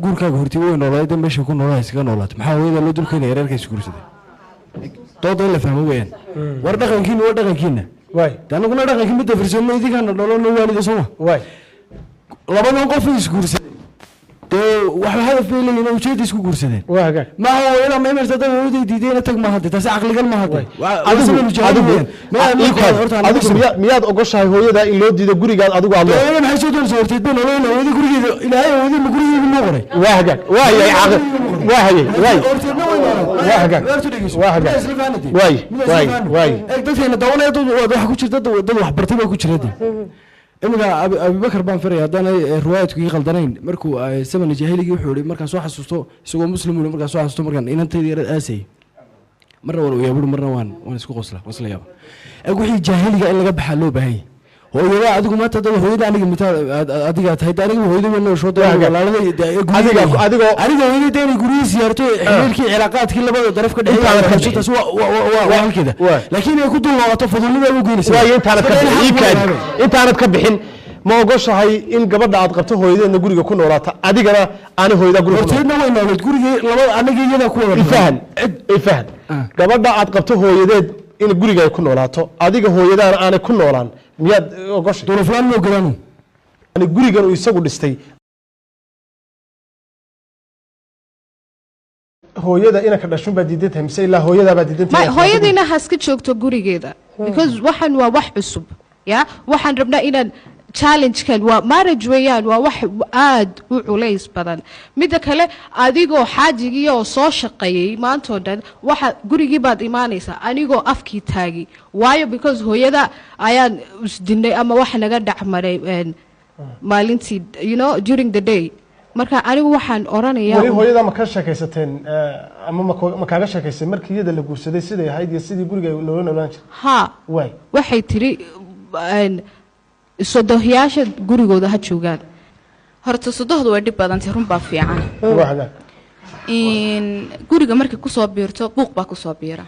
guurkaaga hortii weyn noolayd meesha ku noolaa iska noolaat maxaa hooyada loo dulkeenay yareerka isguursaday dooda la fahmo weeyaan war dhaqankiina way tanaguna dhaqankiina mid fiirsanno idinkaana dhalano waalida soo way labadan qof isguursaday waxa hadaf leeyahay inuu ujeed isku guursadeen waaga ma hooyada ma imarsada hooyada diidayna tag ma hadda taas aqligan ma hadda adigu miyaad ogoshahay hooyada in loo diido gurigaad adigu aad leedahay maxay soo doonaysaa horteed been hooyada gurigeeda ilaahay hooyada ma gurigeeda ma qoray waaga waayay aqal waayay waay dadkeena dawanaya waxa ku jirta dad wax bartay baa ku jirada imika Abu Bakar baan firay hadana riwaayadku ii qaldanayn markuu zaman jahiligi wuxuu yiri markaan soo xasuusto isagoo muslim uu markaan soo xasuusto markaan inanteedii yar aasay marna wala yaabul marna waan isku qoslayaa wixii jahiliga in laga baxaa loo baahay hooyada adigu ma tada hooyada adiga tahay aniga hooyada ma soo daayo walaalada adiga hooyada inay guriga siyaarto xiriirkii cilaaqaadkii labada daraf ka dhaxeeya taas waa halkeeda laakiin ay ku dulqaato fadlida ugu geynaysaa waa intaanad ka bixin ma ogoshahay in gabadha aad qabto hooyadeedna guriga ku noolaata adigana aan hooyada guriga horteedna way noolayd guriga labada aniga iyada ku wada ifaan gabadha aad qabto hooyadeed in guriga ay ku noolaato adiga hooyadana aan ku noolaan miyaad ogoshay duruuflaan ma ogolaanu ani gurigan uu isagu dhistay hooyada ina ka dhashin baa diidantahay mise ilaa hooyada baa diidantahay hooyadina haska joogto gurigeeda because waxan waa wax cusub ya waxaan rabnaa inaan challenge kan waa marriage weeyaan waa wax aad u culays badan mid kale adigoo xaajigii oo soo shaqeeyay maanta oo dhan waxa gurigii baad imaanaysaa anigoo afkii taagi waayo because hooyada ayaan isdinay ama wax naga dhacmaray maalintii during the day marka anigu waxaan oranayaa wali hooyada ma ka sheekaysateen ama ma kaaga sheekaysay markii iyada la guursaday sidii ahayd iyo sidii guriga loo noolaan jiray ha waxay tiri sodohyaasha gurigooda ha joogaan horta sodohdu way dhib badantay run baa fiican guriga markay ku soo biirto buuq baa ku soo biira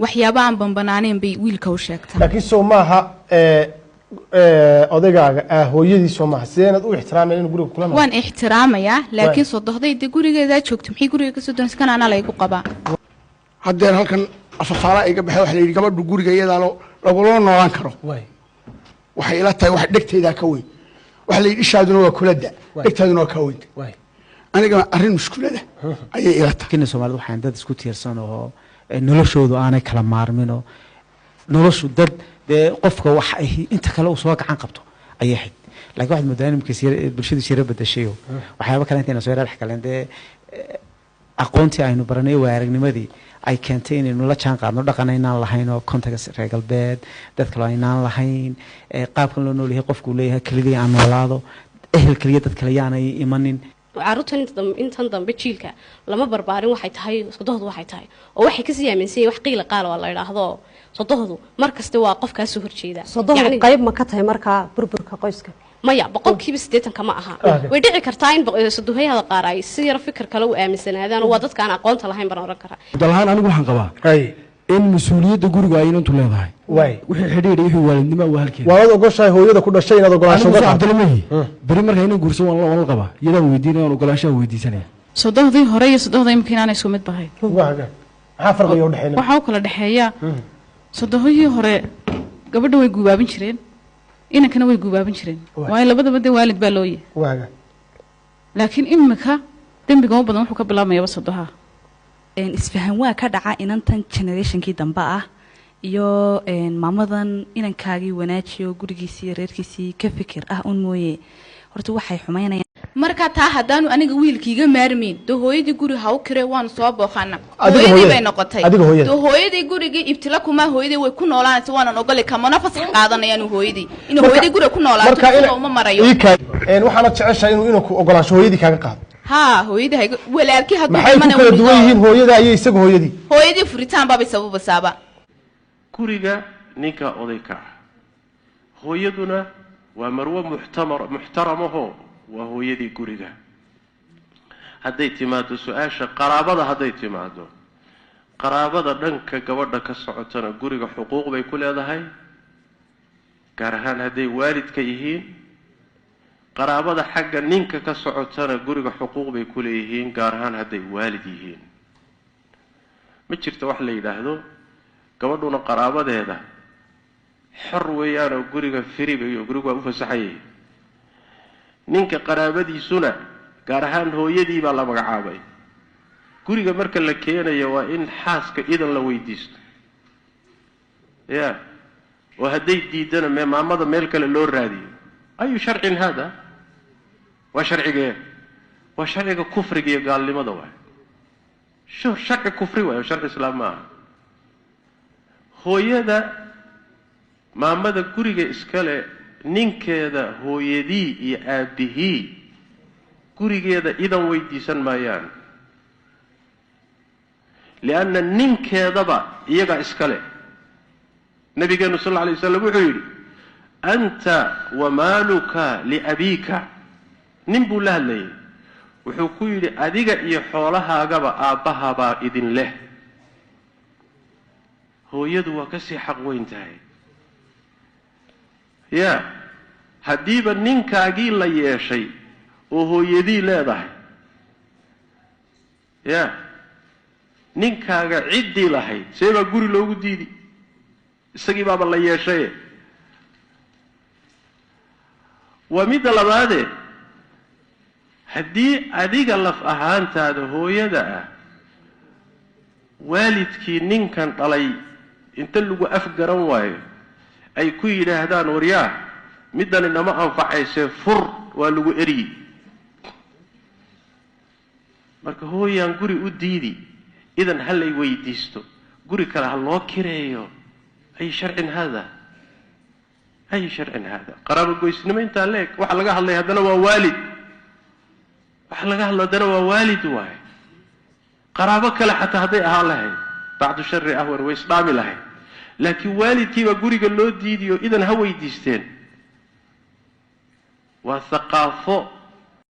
waxyaabo aan banbanaaneen bay wiilka u sheegtaa laakiin soo maaha odagaaga hooyadii soo maaha sideenad u ixtiraamay in guriga kula waan ixtiraamayaa laakiin sodohdayda gurigeeda joogto maxay guriga ka soo doonaysaa kana ana laygu qabaa haddeen halkan afafaala iga baxay waxa la yidhi gabadhu guriga iyada lagula noolaan karo waxay ila tahay wax dhegtayda ka weyn waxa la yidhi ishaaduna waa kulada dhegtaaduna waa ka weyn aniga arrin mushkulada ayay ila tahay kina Soomaalidu waxaan dad isku tiirsan oo noloshoodu aanay kala maarmin oo noloshu dad qofka wax ay inta kale u soo gacan qabto ayay xid laakiin waxa madaanimkiisa bulshadu shira badashay waxyaabo kale inta soo raadx kale aqoontii aynu baranay waa aragnimadii ay keentay inaynu la jaan qaadno dhaqanaynaan lahayn oo kontaga reer galbeed dad kale aynaan lahayn qaabkan loo nool yahay qofku leeyahay kaliya aan noolaado ehel kaliya dad kale yaanay imanin caruurtan intan dambe jiilka lama barbaarin waxay tahay sodohdu waxay tahay oo waxay ka siyaaminsan wax qiila qaal oo la yiraahdo sodohdu markasta waa qofkaas soo horjeeda sodohdu qayb ma ka tahay marka burburka qoyska maya boqolkiiba 80 kama aha way dhici kartaa in sodohayada qaar ay si yar fikir kale u aaminsanaadaan waa dadka aan aqoonta lahayn baan oran karaa dalahaan anigu waxaan qabaa in mas'uuliyadda guriga ay intu leedahay wixii xidhiidh wixii waalidnimo waa halkeeda waad ogoshahay hooyada ku dhashay inaad ogolaansho ka Cabdulmaahi bari marka inuu guurso waan la qabaa iyada weydiinayaan ogolaansho weydiisanaya sodohdii hore iyo sodohda imkaan aan isku mid bahay waxa farqiga u dhaxeeya waxa kala dhaxeeya sodohii hore gabadha way guubaabin jireen inankana way guubaabin jireen waa labadaba waalid baa loo yahay laakiin imika dambiga badan wuxuu ka bilaabmayaa sodoha isfahan waa ka dhaca inantan generationkii dambe ah iyo maamadan inankaagii wanaajiyo gurigiisii reerkiisii ka fikir ah un mooye horta waxay xumaynayaan marka taa hadaanu aniga wiilkiiga maarmeen hooyadii guri ha u kiree waan soo booqana hooyadii bay noqotay hooyadii gurigii ibtila kuma hooyadii way ku noolaanaysaa waan ogol kamana fasax qaadanayaan hooyadii in hooyadii guri ku noolaato ma marayo waxaana jeceshay inuu ku ogolaansho hooyadii kaaga qaado hooyadii walaalkii haduu mana u duwan yihiin hooyada ayay isagu hooyadii furitaan baba sabab saaba guriga ninka oday ka hooyaduna waa marwo muxtaramaho waa hooyadii guriga hadday timaado su'aasha qaraabada hadday timaado qaraabada dhanka gabadha ka socotana guriga xuquuq bay ku leedahay gaar ahaan hadday waalidka yihiin qaraabada xagga ninka ka socotana guriga xuquuq bay ku leeyihiin gaar ahaan hadday waalid yihiin ma jirto wax la yidhaahdo gabadhuna qaraabadeeda xor weeyaanoo guriga firibayo guriga waa u fasaxayay ninka qaraabadiisuna gaar ahaan hooyadii baa la magacaabay guriga marka la keenayo waa in xaaska idan la weydiisto ya oo hadday diidana maamada meel kale loo raadiyo ayu sharcin hada waa sharcigee waa sharciga kufriga iyo gaalnimada waay sharci kufri waay sharci islaam maaha hooyada maamada guriga iskale ninkeeda hooyadii iyo aabihii gurigeeda idan weydiisan maayaan lianna ninkeedaba iyagaa iskale nabigeenu sal alla alay wasalam wuxuu yidhi anta wamaaluka liabiika nin buu la hadlayay wuxuu ku yidhi adiga iyo xoolahaagaba aabbahabaa idin leh hooyadu waa ka sii xaq weyn tahay ya haddiiba ninkaagii la yeeshay oo hooyadii leedahay ya ninkaaga ciddii lahayd see baa guri loogu diidi isagii baaba la yeeshaye waa midda labaadee haddii adiga laf ahaantaada hooyada ah waalidkii ninkan dhalay inta lagu afgaran waayo ay ku yidhaahdaan waryaa middani nama anfacaysee fur waa lagu eryi marka hooyaan guri u diidi idan ha lay weydiisto guri kale ha loo kireeyo ay sharcin hada ay sharcin hada qaraabo goysnimo intaa leeg waxa laga hadlay haddana waa waalid waxa laga hadlo haddana waa waalid waaye qaraabo kale xataa hadday ahaan lahayd bacdu shari ahwar way isdhaami lahayd laakiin waalidkiibaa guriga loo diidiyo idan ha weydiisteen waa thaqaafo